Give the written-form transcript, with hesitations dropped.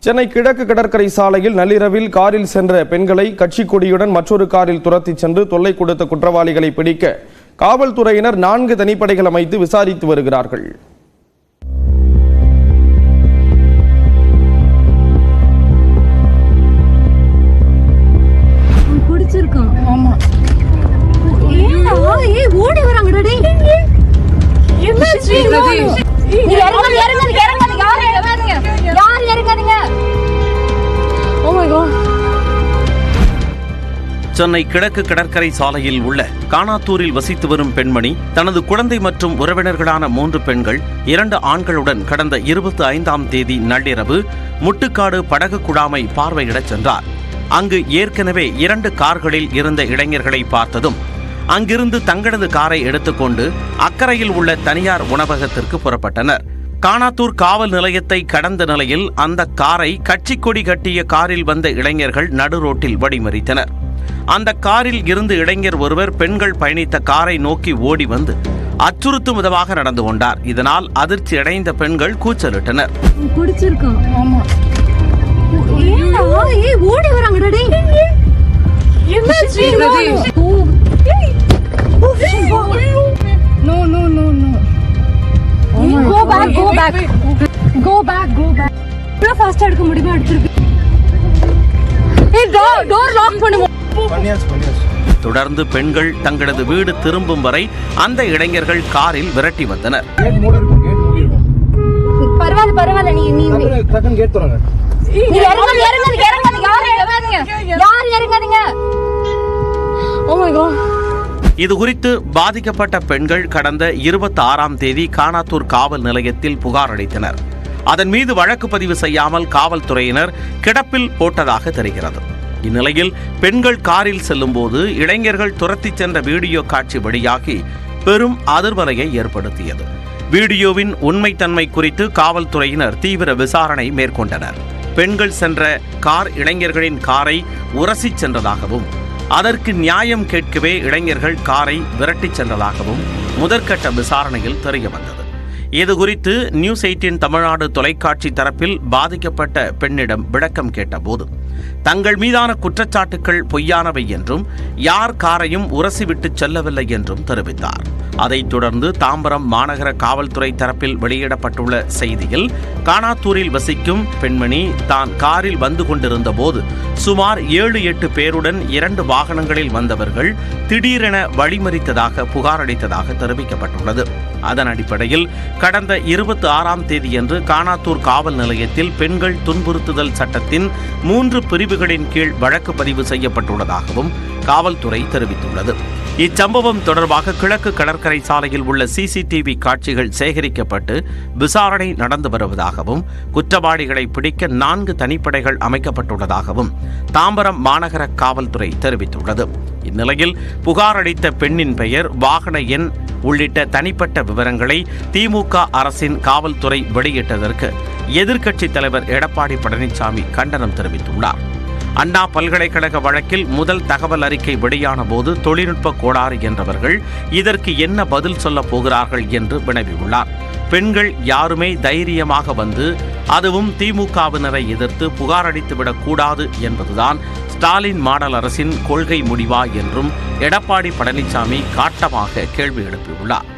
சென்னை கிழக்கு கடற்கரை சாலையில் நள்ளிரவில் காரில் சென்ற பெண்களை கட்சி கொடியுடன் மற்றொரு காரில் துரத்தி சென்று தொல்லை கொடுத்த குற்றவாளிகளை பிடிக்க காவல்துறையினர் 4 தனிப்படைகள் அமைத்து விசாரித்து வருகிறார்கள். சென்னை கிழக்கு கடற்கரை சாலையில் உள்ள கானாத்தூரில் வசித்து வரும் பெண்மணி தனது குழந்தை மற்றும் உறவினர்களான 3 பெண்கள் 2 ஆண்களுடன் கடந்த 25ஆம் தேதி நள்ளிரவு முட்டுக்காடு படகு குழாமை பார்வையிடச் சென்றார். அங்கு ஏற்கனவே 2 கார்களில் இருந்த இளைஞர்களை பார்த்ததும் அங்கிருந்து தங்களது காரை எடுத்துக்கொண்டு அக்கறையில் உள்ள தனியார் உணவகத்திற்கு புறப்பட்டனர். கானாத்தூர் காவல் நிலையத்தை கடந்த நிலையில் அந்த காரை கட்சி கொடி கட்டிய காரில் வந்த இளைஞர்கள் நடுரோட்டில் வழிமறித்தனர். அந்த காரில் இருந்து இளைஞர் ஒருவர் பெண்கள் பயணித்த காரை நோக்கி ஓடி வந்து அச்சுறுத்தும் விதமாக நடந்து கொண்டார். இதனால் அதிர்ச்சி அடைந்த பெண்கள் கூச்சலிட்டனர். தொடர்ந்து பெண்கள் தங்களது வீடு திரும்பும் வரை அந்த இளைஞர்கள் காரில் விரட்டி வந்தனர். இது குறித்து பாதிக்கப்பட்ட பெண்கள் கடந்த 26ஆம் தேதி கானாத்தூர் காவல் நிலையத்தில் புகார் அளித்தனர். அதன் மீது வழக்கு பதிவு செய்யாமல் காவல்துறையினர் கிடப்பில் போட்டதாக தெரிகிறது. இந்நிலையில் பெண்கள் காரில் செல்லும் போது இளைஞர்கள் துரத்தி சென்ற வீடியோ காட்சி வெளியாகி பெரும் அதிர்வலையை ஏற்படுத்தியது. வீடியோவின் உண்மைத்தன்மை குறித்து காவல்துறையினர் தீவிர விசாரணை மேற்கொண்டனர். பெண்கள் சென்ற கார் இளைஞர்களின் காரை உரசி சென்றதாகவும் அதற்கு நியாயம் கேட்கவே இளைஞர்கள் காரை விரட்டிச் சென்றதாகவும் முதற்கட்ட விசாரணையில் தெரியவந்தது. இதுகுறித்து நியூஸ் 18 தமிழ்நாடு தொலைக்காட்சி தரப்பில் பாதிக்கப்பட்ட பெண்ணிடம் விளக்கம் கேட்டபோது தங்கள் மீதான குற்றச்சாட்டுகள் பொய்யானவை என்றும் யார் காரையும் உரசிவிட்டு செல்லவில்லை என்றும் தெரிவித்தார். அதைத் தொடர்ந்து தாம்பரம் மாநகர காவல்துறை தரப்பில் வெளியிடப்பட்டுள்ள செய்தியில் கானாத்தூரில் வசிக்கும் பெண்மணி தான் காரில் வந்து கொண்டிருந்த போது சுமார் 7-8 பேருடன் 2 வாகனங்களில் வந்தவர்கள் திடீரென வழிமறித்ததாக புகார் அளித்ததாக தெரிவிக்கப்பட்டுள்ளது. அதன் அடிப்படையில் கடந்த 26ஆம் தேதியன்று கானாத்தூர் காவல் நிலையத்தில் பெண்கள் துன்புறுத்துதல் சட்டத்தின் 3 பிரிவுகளின் கீழ் வழக்கு பதிவு செய்யப்பட்டுள்ளதாகவும் காவல்துறை தெரிவித்துள்ளது. இச்சம்பவம் தொடர்பாக கிழக்கு கடற்கரை சாலையில் உள்ள CCTV காட்சிகள் சேகரிக்கப்பட்டு விசாரணை நடந்து வருவதாகவும் குற்றவாளிகளை பிடிக்க 4 தனிப்படைகள் அமைக்கப்பட்டுள்ளதாகவும் தாம்பரம் மாநகர காவல்துறை தெரிவித்துள்ளது. இந்நிலையில் புகார் அளித்த பெண்ணின் பெயர், வாகன எண் உள்ளிட்ட தனிப்பட்ட விவரங்களை திமுக அரசின் காவல்துறை வெளியிட்டதற்கு எதிர்க்கட்சித் தலைவர் எடப்பாடி பழனிசாமி கண்டனம் தெரிவித்துள்ளார். அண்ணா பல்கலைக்கழக வழக்கில் முதல் தகவல் அறிக்கை வெளியான போது தொழில்நுட்ப கோளாறு என்றவர்கள் இதற்கு என்ன பதில் சொல்ல போகிறார்கள் என்று வினவியுள்ளார். பெண்கள் யாருமே தைரியமாக வந்து அதுவும் திமுகவினரை எதிர்த்து புகார் அளித்துவிடக் கூடாது என்பதுதான் ஸ்டாலின் மாடல் அரசின் கொள்கை முடிவா என்றும் எடப்பாடி பழனிசாமி காட்டமாக கேள்வி எழுப்பியுள்ளார்.